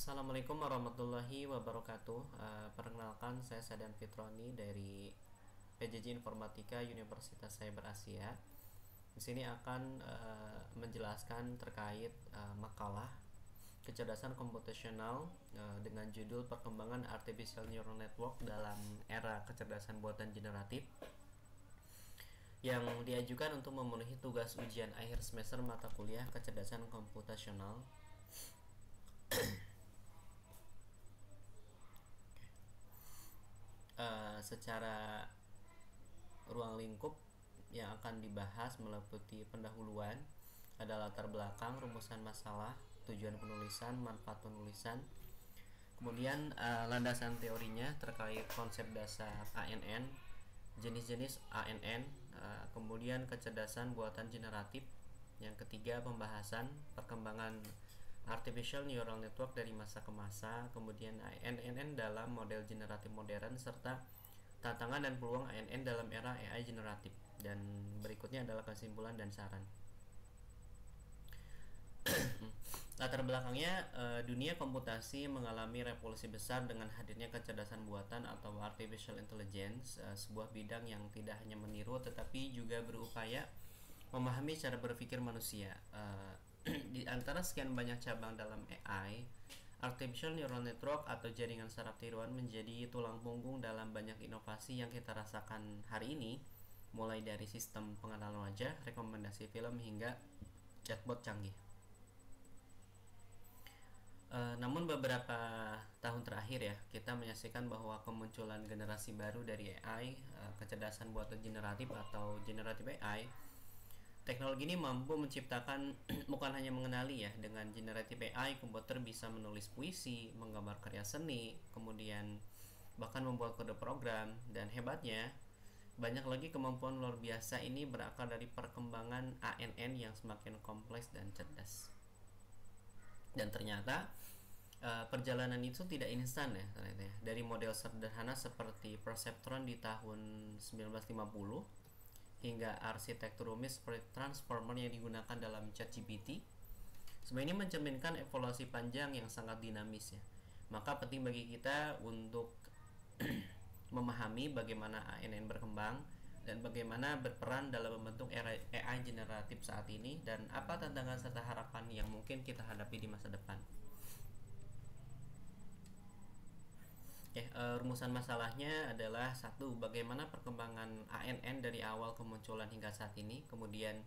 Assalamualaikum warahmatullahi wabarakatuh. Perkenalkan, saya Sadan Fitroni dari PJJ Informatika Universitas Cyber Asia. Di sini akan menjelaskan terkait makalah kecerdasan komputasional dengan judul Perkembangan Artificial Neural Network dalam Era Kecerdasan Buatan Generatif, yang diajukan untuk memenuhi tugas ujian akhir semester mata kuliah kecerdasan komputasional. Secara ruang lingkup yang akan dibahas meliputi pendahuluan, ada latar belakang, rumusan masalah, tujuan penulisan, manfaat penulisan, kemudian landasan teorinya terkait konsep dasar ANN, jenis-jenis ANN, kemudian kecerdasan buatan generatif. Yang ketiga, pembahasan perkembangan Artificial Neural Network dari masa ke masa, kemudian ANN dalam model generatif modern, serta tantangan dan peluang ANN dalam era AI generatif. Dan berikutnya adalah kesimpulan dan saran. Latar belakangnya, dunia komputasi mengalami revolusi besar dengan hadirnya kecerdasan buatan atau artificial intelligence, sebuah bidang yang tidak hanya meniru tetapi juga berupaya memahami cara berpikir manusia. Di antara sekian banyak cabang dalam AI, Artificial Neural Network atau jaringan saraf tiruan menjadi tulang punggung dalam banyak inovasi yang kita rasakan hari ini, mulai dari sistem pengenalan wajah, rekomendasi film, hingga chatbot canggih. Namun beberapa tahun terakhir ya, kita menyaksikan bahwa kemunculan generasi baru dari AI, kecerdasan buatan generatif atau generative AI. Teknologi ini mampu menciptakan bukan hanya mengenali ya, dengan generative AI komputer bisa menulis puisi, menggambar karya seni, kemudian bahkan membuat kode program, dan hebatnya banyak lagi kemampuan luar biasa ini berakar dari perkembangan ANN yang semakin kompleks dan cerdas. Dan ternyata perjalanan itu tidak instan ya ternyata ya. Dari model sederhana seperti perceptron di tahun 1950 hingga arsitektur rumit seperti transformer yang digunakan dalam ChatGPT, semua ini mencerminkan evolusi panjang yang sangat dinamis ya. Maka penting bagi kita untuk memahami bagaimana ANN berkembang dan bagaimana berperan dalam membentuk era AI generatif saat ini, dan apa tantangan serta harapan yang mungkin kita hadapi di masa depan. Rumusan masalahnya adalah satu, bagaimana perkembangan ANN dari awal kemunculan hingga saat ini, kemudian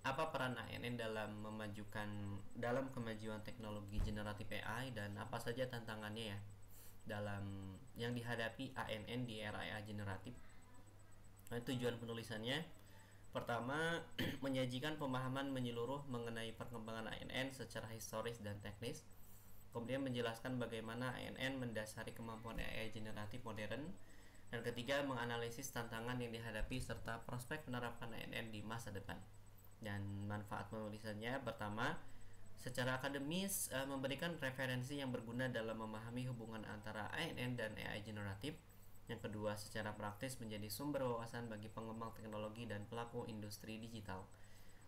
apa peran ANN dalam kemajuan teknologi generatif AI, dan apa saja tantangannya ya dalam yang dihadapi ANN di era AI generatif. Nah, tujuan penulisannya, pertama, menyajikan pemahaman menyeluruh mengenai perkembangan ANN secara historis dan teknis. Kemudian menjelaskan bagaimana ANN mendasari kemampuan AI generatif modern. Dan ketiga, menganalisis tantangan yang dihadapi serta prospek penerapan ANN di masa depan. Dan manfaat penulisannya, pertama, secara akademis memberikan referensi yang berguna dalam memahami hubungan antara ANN dan AI generatif. Yang kedua, secara praktis menjadi sumber wawasan bagi pengembang teknologi dan pelaku industri digital.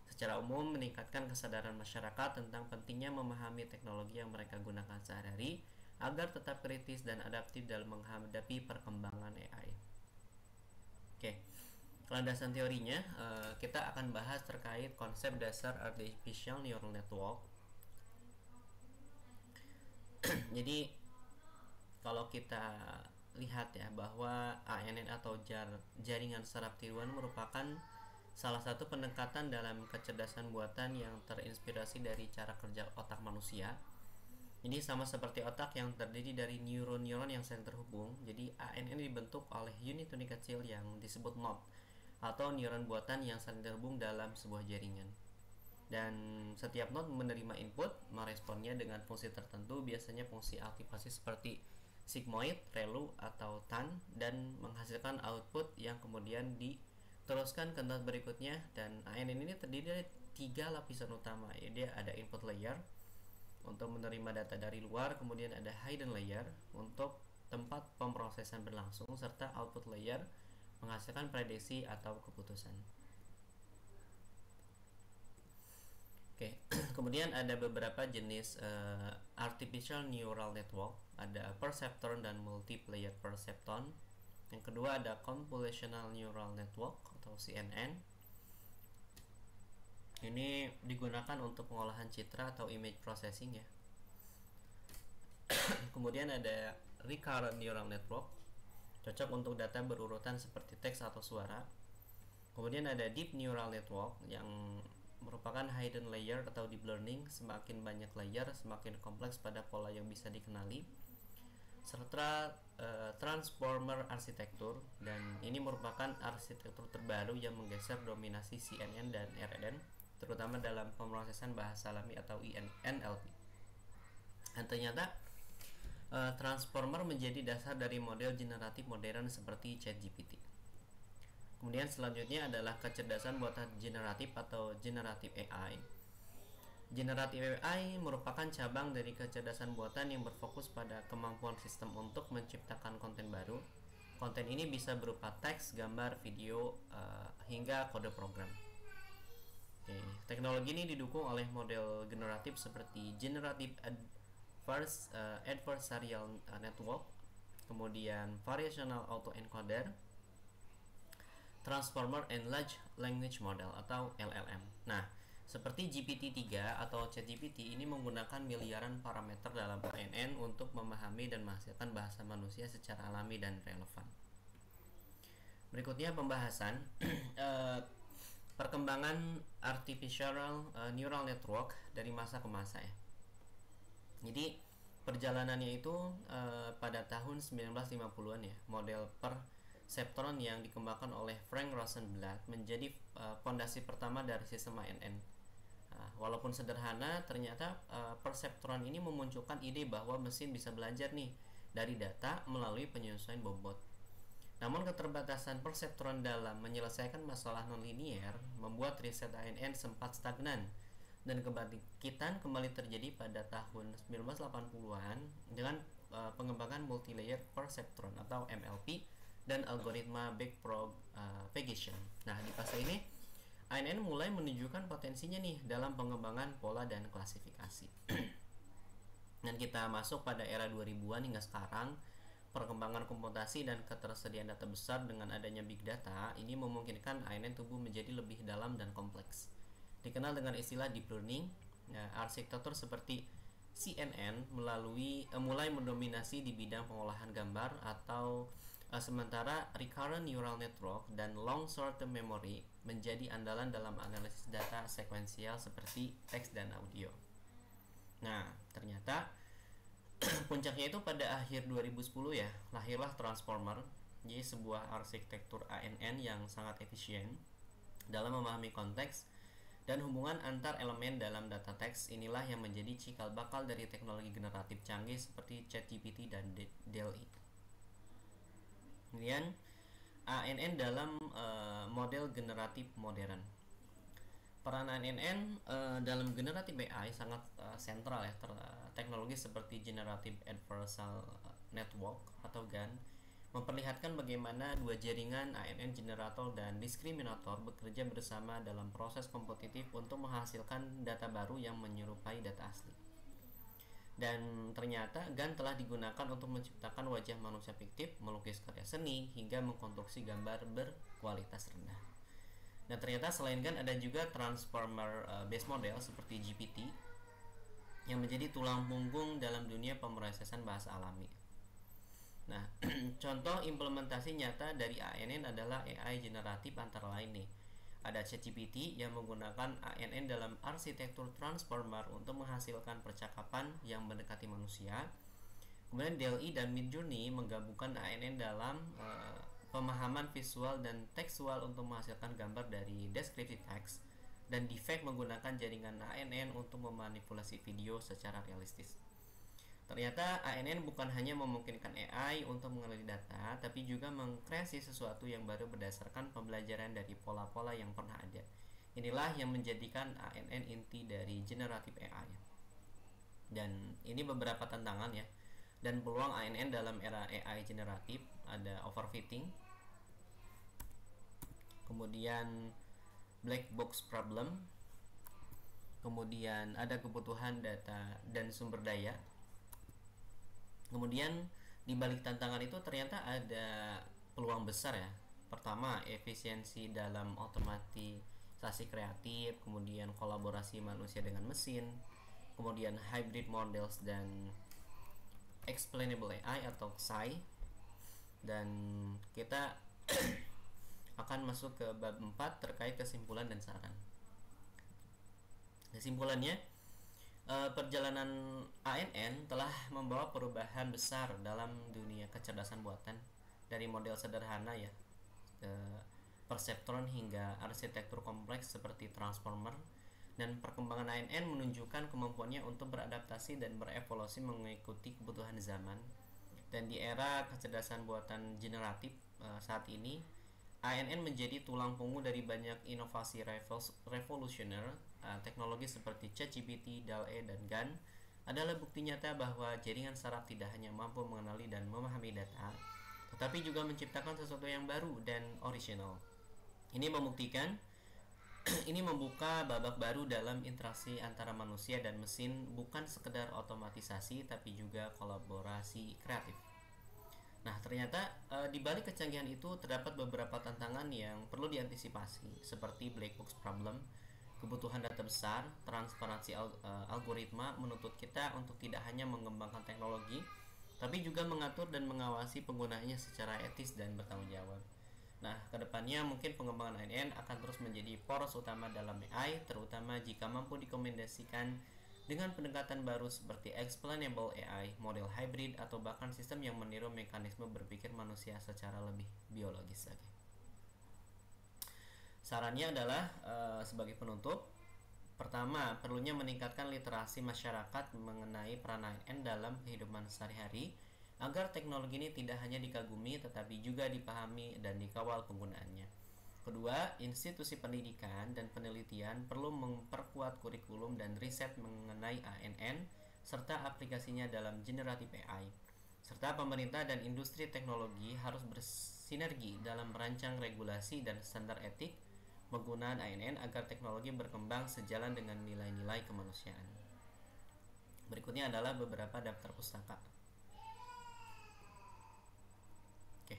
Secara umum meningkatkan kesadaran masyarakat tentang pentingnya memahami teknologi yang mereka gunakan sehari-hari agar tetap kritis dan adaptif dalam menghadapi perkembangan AI. Oke, landasan teorinya, kita akan bahas terkait konsep dasar Artificial Neural Network. Jadi kalau kita lihat ya, bahwa ANN atau jaringan saraf tiruan merupakan salah satu pendekatan dalam kecerdasan buatan yang terinspirasi dari cara kerja otak manusia. Jadi sama seperti otak yang terdiri dari neuron-neuron yang saling terhubung, jadi ANN dibentuk oleh unit-unit kecil yang disebut node atau neuron buatan yang saling terhubung dalam sebuah jaringan. Dan setiap node menerima input, meresponnya dengan fungsi tertentu, biasanya fungsi aktivasi seperti sigmoid, relu, atau tan, dan menghasilkan output yang kemudian teruskan ke node berikutnya. Dan ANN ini terdiri dari 3 lapisan utama. Dia ada input layer untuk menerima data dari luar, kemudian ada hidden layer untuk tempat pemrosesan berlangsung, serta output layer menghasilkan prediksi atau keputusan. Oke, kemudian ada beberapa jenis artificial neural network, ada perceptron dan multiplayer perceptron. Yang kedua ada convolutional neural network atau CNN. Ini digunakan untuk pengolahan citra atau image processing ya. Kemudian ada recurrent neural network, cocok untuk data berurutan seperti teks atau suara. Kemudian ada deep neural network yang merupakan hidden layer atau deep learning, semakin banyak layer semakin kompleks pada pola yang bisa dikenali. Serta transformer arsitektur, dan ini merupakan arsitektur terbaru yang menggeser dominasi CNN dan RNN terutama dalam pemrosesan bahasa alami atau NLP. Dan ternyata transformer menjadi dasar dari model generatif modern seperti ChatGPT. Kemudian selanjutnya adalah kecerdasan buatan generatif atau generative AI. Generative AI merupakan cabang dari kecerdasan buatan yang berfokus pada kemampuan sistem untuk menciptakan konten baru. Konten ini bisa berupa teks, gambar, video, hingga kode program. Oke, teknologi ini didukung oleh model generatif seperti Generative Adversarial Network, kemudian Variational Autoencoder, Transformer and Large Language Model atau LLM. Nah, seperti GPT-3 atau ChatGPT ini menggunakan miliaran parameter dalam ANN untuk memahami dan menghasilkan bahasa manusia secara alami dan relevan. Berikutnya pembahasan perkembangan artificial neural network dari masa ke masa ya. Jadi perjalanannya itu pada tahun 1950-an ya, model perceptron yang dikembangkan oleh Frank Rosenblatt menjadi fondasi pertama dari sistem ANN. Walaupun sederhana, ternyata perceptron ini memunculkan ide bahwa mesin bisa belajar nih dari data melalui penyesuaian bobot. Namun keterbatasan perceptron dalam menyelesaikan masalah nonlinier membuat riset ANN sempat stagnan, dan kebangkitan kembali terjadi pada tahun 1980-an dengan pengembangan multilayer perceptron atau MLP dan algoritma backpropagation. Nah, di fase ini ANN mulai menunjukkan potensinya nih dalam pengembangan pola dan klasifikasi. Dan kita masuk pada era 2000-an hingga sekarang, perkembangan komputasi dan ketersediaan data besar dengan adanya big data ini memungkinkan ANN tumbuh menjadi lebih dalam dan kompleks. Dikenal dengan istilah deep learning. Nah, arsitektur seperti CNN mulai mendominasi di bidang pengolahan gambar atau sementara recurrent neural network dan long short-term memory menjadi andalan dalam analisis data sekuensial seperti teks dan audio. Nah, ternyata puncaknya itu pada akhir 2010 ya, lahirlah transformer, jadi sebuah arsitektur ANN yang sangat efisien dalam memahami konteks dan hubungan antar elemen dalam data teks. Inilah yang menjadi cikal bakal dari teknologi generatif canggih seperti ChatGPT dan DALL-E. Kemudian ANN dalam model generatif modern. Peran ANN dalam generatif AI sangat sentral ya. Teknologi seperti Generative Adversarial Network atau GAN memperlihatkan bagaimana dua jaringan ANN generator dan diskriminator bekerja bersama dalam proses kompetitif untuk menghasilkan data baru yang menyerupai data asli. Dan ternyata GAN telah digunakan untuk menciptakan wajah manusia fiktif, melukis karya seni, hingga mengkonstruksi gambar berkualitas rendah. Dan ternyata selain GAN ada juga transformer based model seperti GPT yang menjadi tulang punggung dalam dunia pemrosesan bahasa alami. Nah, contoh implementasi nyata dari ANN adalah AI generatif antara lain nih. Ada ChatGPT yang menggunakan ANN dalam arsitektur transformer untuk menghasilkan percakapan yang mendekati manusia. Kemudian DALL-E dan Midjourney menggabungkan ANN dalam pemahaman visual dan tekstual untuk menghasilkan gambar dari deskripsi teks, dan Defect menggunakan jaringan ANN untuk memanipulasi video secara realistis. Ternyata ANN bukan hanya memungkinkan AI untuk mengenali data, tapi juga mengkreasi sesuatu yang baru berdasarkan pembelajaran dari pola-pola yang pernah ada. Inilah yang menjadikan ANN inti dari generatif AI. Dan ini beberapa tantangan ya, dan peluang ANN dalam era AI generatif. Ada overfitting, kemudian black box problem, kemudian ada kebutuhan data dan sumber daya. Kemudian di balik tantangan itu ternyata ada peluang besar ya. Pertama, efisiensi dalam otomatisasi kreatif, kemudian kolaborasi manusia dengan mesin, kemudian hybrid models dan explainable AI atau XAI. Dan kita akan masuk ke bab 4 terkait kesimpulan dan saran. Kesimpulannya, perjalanan ANN telah membawa perubahan besar dalam dunia kecerdasan buatan, dari model sederhana ya, perseptron hingga arsitektur kompleks seperti transformer. Dan perkembangan ANN menunjukkan kemampuannya untuk beradaptasi dan berevolusi mengikuti kebutuhan zaman. Dan di era kecerdasan buatan generatif saat ini, ANN menjadi tulang punggung dari banyak inovasi revolusioner. Teknologi seperti ChatGPT, DALL-E, dan GAN adalah bukti nyata bahwa jaringan saraf tidak hanya mampu mengenali dan memahami data, tetapi juga menciptakan sesuatu yang baru dan original. Ini membuktikan ini membuka babak baru dalam interaksi antara manusia dan mesin, bukan sekedar otomatisasi tapi juga kolaborasi kreatif. Nah, ternyata di balik kecanggihan itu terdapat beberapa tantangan yang perlu diantisipasi, seperti black box problem, kebutuhan data besar, transparansi algoritma menuntut kita untuk tidak hanya mengembangkan teknologi, tapi juga mengatur dan mengawasi penggunaannya secara etis dan bertanggung jawab. Nah, kedepannya mungkin pengembangan ANN akan terus menjadi poros utama dalam AI, terutama jika mampu dikombinasikan dengan pendekatan baru seperti explainable AI, model hybrid, atau bahkan sistem yang meniru mekanisme berpikir manusia secara lebih biologis lagi. Sarannya adalah sebagai penutup, pertama, perlunya meningkatkan literasi masyarakat mengenai peran ANN dalam kehidupan sehari-hari, agar teknologi ini tidak hanya dikagumi tetapi juga dipahami dan dikawal penggunaannya. Kedua, institusi pendidikan dan penelitian perlu memperkuat kurikulum dan riset mengenai ANN serta aplikasinya dalam generatif AI. Serta pemerintah dan industri teknologi harus bersinergi dalam merancang regulasi dan standar etik penggunaan ANN agar teknologi berkembang sejalan dengan nilai-nilai kemanusiaan. Berikutnya adalah beberapa daftar pustaka. Oke.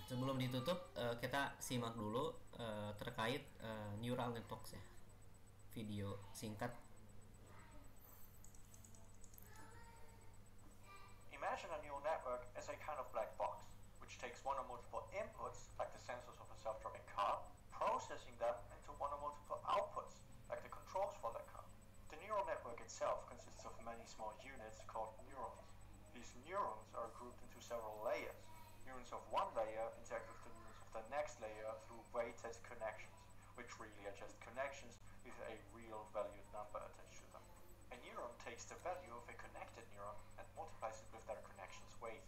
Sebelum ditutup, kita simak dulu terkait neural networks ya. Video singkat. Imagine a neural network as a kind of black box, which takes one or multiple inputs, like the sensors of a self-driving car, processing them into one or multiple outputs, like the controls for that car. The neural network itself consists of many small units called neurons. These neurons are grouped into several layers. Neurons of one layer interact with the neurons of the next layer through weighted connections, which really are just connections with a real valued number attached to them. A neuron takes the value of a connected neuron and multiplies it with that connection's weight.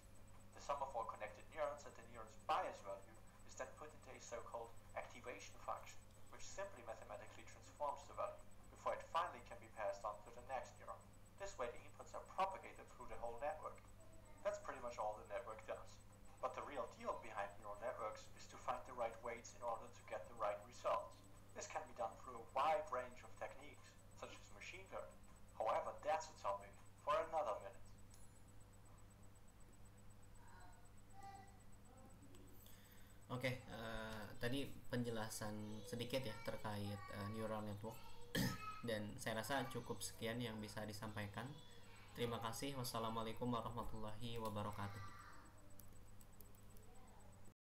The sum of all connected neurons and the neuron's bias value is then put into a so-called activation function, which simply mathematically transforms the value before it finally can be passed on to the next neuron. This way the inputs are propagated through the whole network. That's pretty much all the network does. But the real deal behind neural networks is to find the right weights in order to get the right results. This can be done through a wide range of techniques, such as machine learning. However, that's a topic for another minute. Oke, tadi penjelasan sedikit ya terkait neural network dan saya rasa cukup sekian yang bisa disampaikan. Terima kasih. Wassalamualaikum warahmatullahi wabarakatuh.